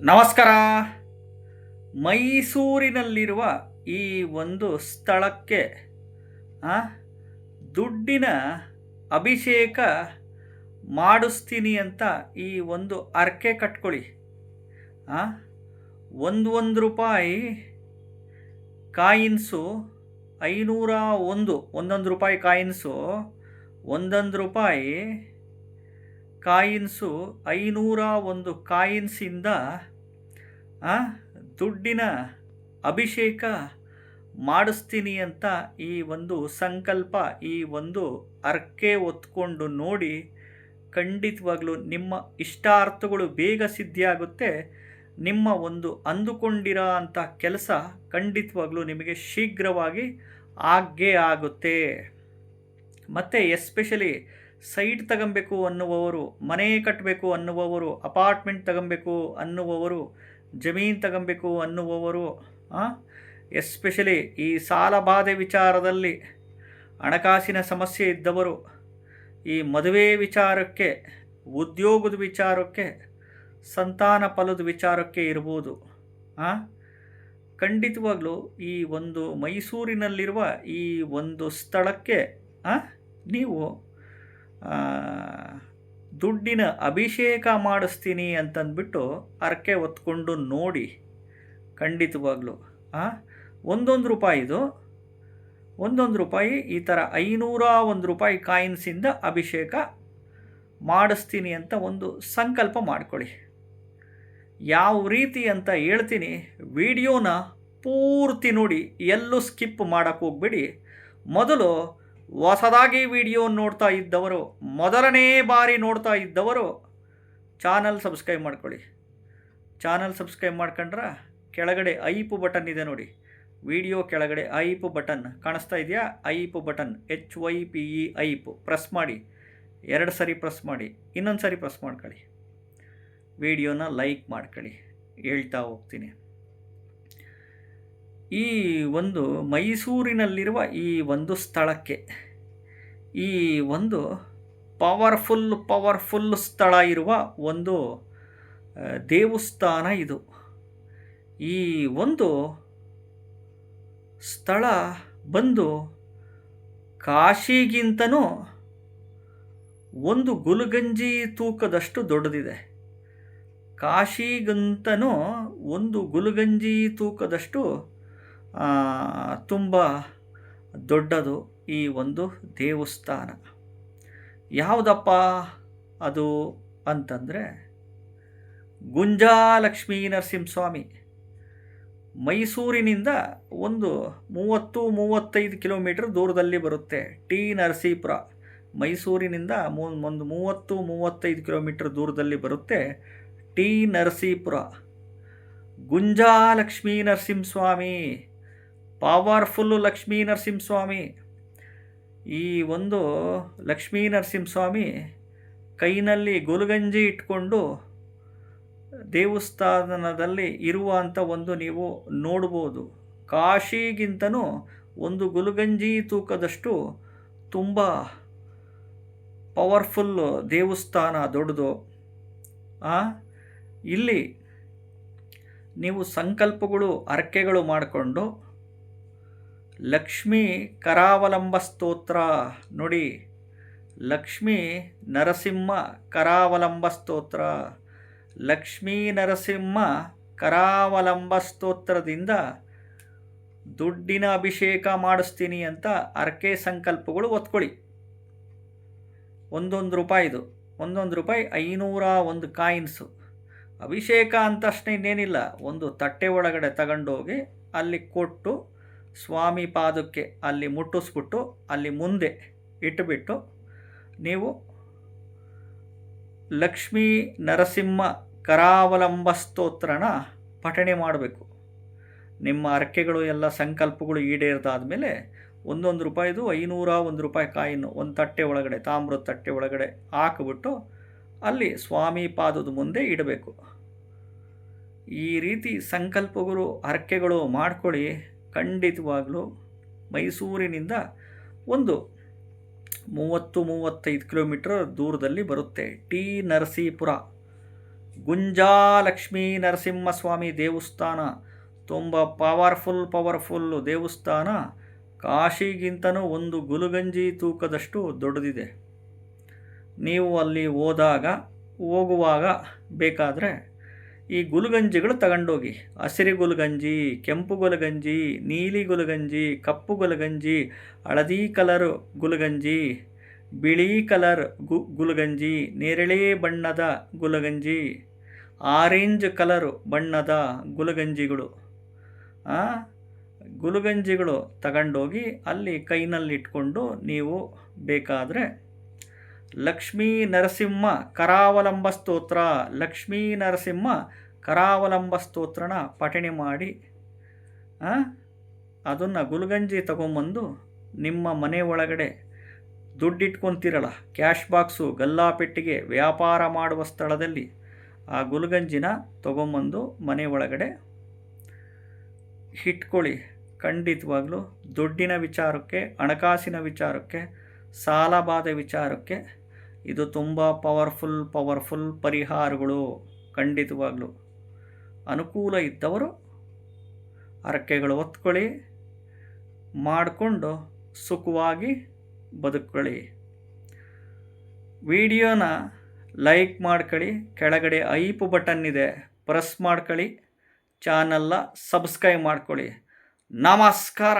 ನಮಸ್ಕಾರ. ಮೈಸೂರಿನಲ್ಲಿರುವ ಈ ಒಂದು ಸ್ಥಳಕ್ಕೆ ಆ, ದುಡ್ಡಿನ ಅಭಿಷೇಕ ಮಾಡಿಸ್ತೀನಿ ಅಂತ ಈ ಒಂದು ಹರಕೆ ಕಟ್ಕೊಳ್ಳಿ. ಆ, ಒಂದು ರೂಪಾಯಿ ಕಾಯಿನ್ಸು 501, ಒಂದೊಂದು ರೂಪಾಯಿ ಕಾಯಿನ್ಸು, ಒಂದೊಂದು ರೂಪಾಯಿ ಕಾಯಿನ್ಸು 501 ಕಾಯಿನ್ಸಿಂದ ದುಡ್ಡಿನ ಅಭಿಷೇಕ ಮಾಡಿಸ್ತೀನಿ ಅಂತ ಈ ಒಂದು ಸಂಕಲ್ಪ, ಈ ಒಂದು ಹರಕೆ ಹೊತ್ಕೊಂಡು ನೋಡಿ. ಖಂಡಿತವಾಗ್ಲೂ ನಿಮ್ಮ ಇಷ್ಟಾರ್ಥಗಳು ಬೇಗ ಸಿದ್ಧಿಯಾಗುತ್ತೆ. ನಿಮ್ಮ ಒಂದು ಅಂದುಕೊಂಡಿರೋ ಅಂಥ ಕೆಲಸ ಖಂಡಿತವಾಗ್ಲೂ ನಿಮಗೆ ಶೀಘ್ರವಾಗಿ ಆಗೇ ಆಗುತ್ತೆ. ಮತ್ತು ಎಸ್ಪೆಷಲಿ ಸೈಟ್ ತಗೊಬೇಕು ಅನ್ನುವವರು, ಮನೆ ಕಟ್ಟಬೇಕು ಅನ್ನುವವರು, ಅಪಾರ್ಟ್ಮೆಂಟ್ ತಗೊಬೇಕು ಅನ್ನುವವರು, ಜಮೀನು ತಗೊಬೇಕು ಅನ್ನುವವರು, ಎಸ್ಪೆಷಲಿ ಈ ಸಾಲಬಾಧೆ ವಿಚಾರದಲ್ಲಿ ಹಣಕಾಸಿನ ಸಮಸ್ಯೆ ಇದ್ದವರು, ಈ ಮದುವೆ ವಿಚಾರಕ್ಕೆ, ಉದ್ಯೋಗದ ವಿಚಾರಕ್ಕೆ, ಸಂತಾನ ಫಲದ ವಿಚಾರಕ್ಕೆ ಇರ್ಬೋದು. ಖಂಡಿತವಾಗ್ಲೂ ಈ ಒಂದು ಮೈಸೂರಿನಲ್ಲಿರುವ ಈ ಒಂದು ಸ್ಥಳಕ್ಕೆ ನೀವು ದುಡ್ಡಿನ ಅಭಿಷೇಕ ಮಾಡಿಸ್ತೀನಿ ಅಂತಂದ್ಬಿಟ್ಟು ಹರಕೆ ಹೊತ್ಕೊಂಡು ನೋಡಿ. ಖಂಡಿತವಾಗ್ಲೂ ಒಂದೊಂದು ರೂಪಾಯಿದು, ಒಂದೊಂದು ರೂಪಾಯಿ ಈ ಥರ 501 ರೂಪಾಯಿ ಕಾಯಿನ್ಸಿಂದ ಅಭಿಷೇಕ ಮಾಡಿಸ್ತೀನಿ ಅಂತ ಒಂದು ಸಂಕಲ್ಪ ಮಾಡ್ಕೊಳ್ಳಿ. ಯಾವ ರೀತಿ ಅಂತ ಹೇಳ್ತೀನಿ, ವಿಡಿಯೋನ ಪೂರ್ತಿ ನೋಡಿ, ಎಲ್ಲೂ ಸ್ಕಿಪ್ ಮಾಡೋಕ್ಕೆ ಹೋಗಬೇಡಿ. ಮೊದಲು ಹೊಸದಾಗಿ ವಿಡಿಯೋ ನೋಡ್ತಾ ಇದ್ದವರು, ಮೊದಲನೇ ಬಾರಿ ನೋಡ್ತಾ ಇದ್ದವರು ಚಾನಲ್ ಸಬ್ಸ್ಕ್ರೈಬ್ ಮಾಡ್ಕೊಳ್ಳಿ. ಚಾನಲ್ ಸಬ್ಸ್ಕ್ರೈಬ್ ಮಾಡ್ಕೊಂಡ್ರೆ ಕೆಳಗಡೆ ಐಪ್ ಬಟನ್ ಇದೆ ನೋಡಿ, ವಿಡಿಯೋ ಕೆಳಗಡೆ ಐಪ್ ಬಟನ್ ಕಾಣಿಸ್ತಾ ಇದೆಯಾ? Hype button, HYPE hype press ಮಾಡಿ. 2 ಸರಿ ಪ್ರೆಸ್ ಮಾಡಿ, ಇನ್ನೊಂದು ಸರಿ ಪ್ರೆಸ್ ಮಾಡ್ಕೊಳ್ಳಿ. ವಿಡಿಯೋನ ಲೈಕ್ ಮಾಡ್ಕೊಳ್ಳಿ. ಹೇಳ್ತಾ ಹೋಗ್ತೀನಿ. ಈ ಒಂದು ಮೈಸೂರಿನಲ್ಲಿರುವ ಈ ಒಂದು ಸ್ಥಳಕ್ಕೆ, ಈ ಒಂದು ಪವರ್ಫುಲ್ ಸ್ಥಳ ಇರುವ ಒಂದು ದೇವಸ್ಥಾನ ಇದು. ಈ ಒಂದು ಸ್ಥಳ ಬಂದು ಕಾಶಿಗಿಂತನೂ ಒಂದು ಗುಲ್ಗಂಜಿ ತೂಕದಷ್ಟು ದೊಡ್ಡದಿದೆ. ಕಾಶಿಗಿಂತನೂ ಒಂದು ಗುಲ್ಗಂಜಿ ತೂಕದಷ್ಟು ತುಂಬ ದೊಡ್ಡದು ಈ ಒಂದು ದೇವಸ್ಥಾನ. ಯಾವುದಪ್ಪ ಅದು ಅಂತಂದರೆ, ಗುಂಜಾಲಕ್ಷ್ಮೀ ನರಸಿಂಹಸ್ವಾಮಿ. ಮೈಸೂರಿನಿಂದ ಒಂದು 30-35 ಕಿಲೋಮೀಟರ್ ದೂರದಲ್ಲಿ ಬರುತ್ತೆ. ಟಿ ನರಸೀಪುರ ಮೈಸೂರಿನಿಂದ ಒಂದು 30-35 ಕಿಲೋಮೀಟರ್ ದೂರದಲ್ಲಿ ಬರುತ್ತೆ ಟಿ ನರಸೀಪುರ. ಗುಂಜಾಲಕ್ಷ್ಮೀ ನರಸಿಂಹಸ್ವಾಮಿ, ಪವರ್ಫುಲ್ಲು ಲಕ್ಷ್ಮೀ ನರಸಿಂಹಸ್ವಾಮಿ. ಈ ಒಂದು ಲಕ್ಷ್ಮೀ ನರಸಿಂಹಸ್ವಾಮಿ ಕೈನಲ್ಲಿ ಗುಲ್ಗಂಜಿ ಇಟ್ಕೊಂಡು ದೇವಸ್ಥಾನದಲ್ಲಿ ಇರುವಂಥ ಒಂದು ನೀವು ನೋಡ್ಬೋದು. ಕಾಶಿಗಿಂತನೂ ಒಂದು ಗುಲ್ಗಂಜಿ ತೂಕದಷ್ಟು ತುಂಬ ಪವರ್ಫುಲ್ಲು ದೇವಸ್ಥಾನ, ದೊಡ್ಡದು. ಇಲ್ಲಿ ನೀವು ಸಂಕಲ್ಪಗಳು, ಹರಕೆಗಳು ಮಾಡಿಕೊಂಡು ಲಕ್ಷ್ಮೀ ಕರಾವಲಂಬ ಸ್ತೋತ್ರ ನೋಡಿ, ಲಕ್ಷ್ಮೀ ನರಸಿಂಹ ಕರಾವಲಂಬ ಸ್ತೋತ್ರ, ಲಕ್ಷ್ಮೀ ನರಸಿಂಹ ಕರಾವಲಂಬ ಸ್ತೋತ್ರದಿಂದ ದುಡ್ಡಿನ ಅಭಿಷೇಕ ಮಾಡಿಸ್ತೀನಿ ಅಂತ ಹರಕೆ ಸಂಕಲ್ಪಗಳು ಒತ್ಕೊಳ್ಳಿ. ಒಂದೊಂದು ರೂಪಾಯಿದು, ಒಂದೊಂದು ರೂಪಾಯಿ 501 ಕಾಯಿನ್ಸು. ಅಭಿಷೇಕ ಅಂತಷ್ಟೇ ಇನ್ನೇನಿಲ್ಲ, ಒಂದು ತಟ್ಟೆ ಒಳಗಡೆ ತಗೊಂಡೋಗಿ ಅಲ್ಲಿ ಕೊಟ್ಟು ಸ್ವಾಮಿ ಪಾದಕ್ಕೆ ಅಲ್ಲಿ ಮುಟ್ಟಿಸ್ಬಿಟ್ಟು ಅಲ್ಲಿ ಮುಂದೆ ಇಟ್ಟುಬಿಟ್ಟು ನೀವು ಲಕ್ಷ್ಮೀ ನರಸಿಂಹ ಕರಾವಲಂಬ ಸ್ತೋತ್ರನ ಪಠಣೆ ಮಾಡಬೇಕು. ನಿಮ್ಮ ಹರಕೆಗಳು ಎಲ್ಲ ಸಂಕಲ್ಪಗಳು ಈಡೇರಿದಾದ್ಮೇಲೆ ಒಂದೊಂದು ರೂಪಾಯಿದು 501 ರೂಪಾಯಿ ಕಾಯಿನು ಒಂದು ತಟ್ಟೆ ಒಳಗಡೆ, ತಾಮ್ರದ ತಟ್ಟೆ ಒಳಗಡೆ ಹಾಕಿಬಿಟ್ಟು ಅಲ್ಲಿ ಸ್ವಾಮಿ ಪಾದದ ಮುಂದೆ ಇಡಬೇಕು. ಈ ರೀತಿ ಸಂಕಲ್ಪಗಳು, ಹರಕೆಗಳು ಮಾಡ್ಕೊಳ್ಳಿ. ಖಂಡಿತವಾಗಲೂ ಮೈಸೂರಿನಿಂದ ಒಂದು 30-35 ಕಿಲೋಮೀಟರ್ ದೂರದಲ್ಲಿ ಬರುತ್ತೆ ಟಿ ನರಸೀಪುರ. ಗುಂಜಾಲಕ್ಷ್ಮೀ ನರಸಿಂಹಸ್ವಾಮಿ ದೇವಸ್ಥಾನ ತುಂಬ ಪವರ್ಫುಲ್ಲು ದೇವಸ್ಥಾನ. ಕಾಶಿಗಿಂತನೂ ಒಂದು ಗುಲಗಂಜಿ ತೂಕದಷ್ಟು ದೊಡ್ಡದಿದೆ. ನೀವು ಅಲ್ಲಿ ಹೋಗುವಾಗ ಬೇಕಾದರೆ ಈ ಗುಲಗಂಜಿಗಳು ತಗೊಂಡೋಗಿ. ಹಸಿರು ಗುಲಗಂಜಿ, ಕೆಂಪು ಗುಲಗಂಜಿ, ನೀಲಿ ಗುಲಗಂಜಿ, ಕಪ್ಪು ಗುಲಗಂಜಿ, ಹಳದಿ ಕಲರ್ ಗುಲಗಂಜಿ, ಬಿಳಿ ಕಲರ್ ಗುಲಗಂಜಿ, ನೇರಳೆ ಬಣ್ಣದ ಗುಲಗಂಜಿ, ಆರೆಂಜ್ ಕಲರು ಬಣ್ಣದ ಗುಲಗಂಜಿಗಳು ಗುಲಗಂಜಿಗಳು ತಗೊಂಡೋಗಿ ಅಲ್ಲಿ ಕೈನಲ್ಲಿಟ್ಕೊಂಡು ನೀವು ಬೇಕಾದರೆ ಲಕ್ಷ್ಮೀ ನರಸಿಂಹ ಕರಾವಲಂಬ ಸ್ತೋತ್ರ, ಲಕ್ಷ್ಮೀ ನರಸಿಂಹ ಕರಾವಲಂಬ ಸ್ತೋತ್ರನ ಪಠಣೆ ಮಾಡಿ ಅದನ್ನು ಗುಲಗಂಜಿ ತಗೊಂಬಂದು ನಿಮ್ಮ ಮನೆ ಒಳಗಡೆ ದುಡ್ಡಿಟ್ಕೊತೀರಲ್ಲ, ಕ್ಯಾಶ್ ಬಾಕ್ಸು, ಗಲ್ಲಾಪೆಟ್ಟಿಗೆ, ವ್ಯಾಪಾರ ಮಾಡುವ ಸ್ಥಳದಲ್ಲಿ ಆ ಗುಲಗಂಜಿನ ತಗೊಂಬಂದು ಮನೆ ಒಳಗಡೆ ಇಟ್ಕೊಳ್ಳಿ. ಖಂಡಿತವಾಗ್ಲೂ ದುಡ್ಡಿನ ವಿಚಾರಕ್ಕೆ, ಹಣಕಾಸಿನ ವಿಚಾರಕ್ಕೆ, ಸಾಲಬಾಧೆ ವಿಚಾರಕ್ಕೆ ಇದು ತುಂಬ ಪವರ್ಫುಲ್ ಪರಿಹಾರಗಳು. ಖಂಡಿತವಾಗ್ಲೂ ಅನುಕೂಲ ಇದ್ದವರು ಹರಕೆಗಳು ಹೊತ್ಕೊಳ್ಳಿ, ಮಾಡಿಕೊಂಡು ಸುಖವಾಗಿ ಬದುಕೊಳ್ಳಿ. ವಿಡಿಯೋನ ಲೈಕ್ ಮಾಡ್ಕೊಳ್ಳಿ, ಕೆಳಗಡೆ ಐಪ್ ಬಟನ್ ಇದೆ ಪ್ರೆಸ್ ಮಾಡ್ಕೊಳ್ಳಿ, ಚಾನಲ್ನ ಸಬ್ಸ್ಕ್ರೈಬ್ ಮಾಡ್ಕೊಳ್ಳಿ. ನಮಸ್ಕಾರ.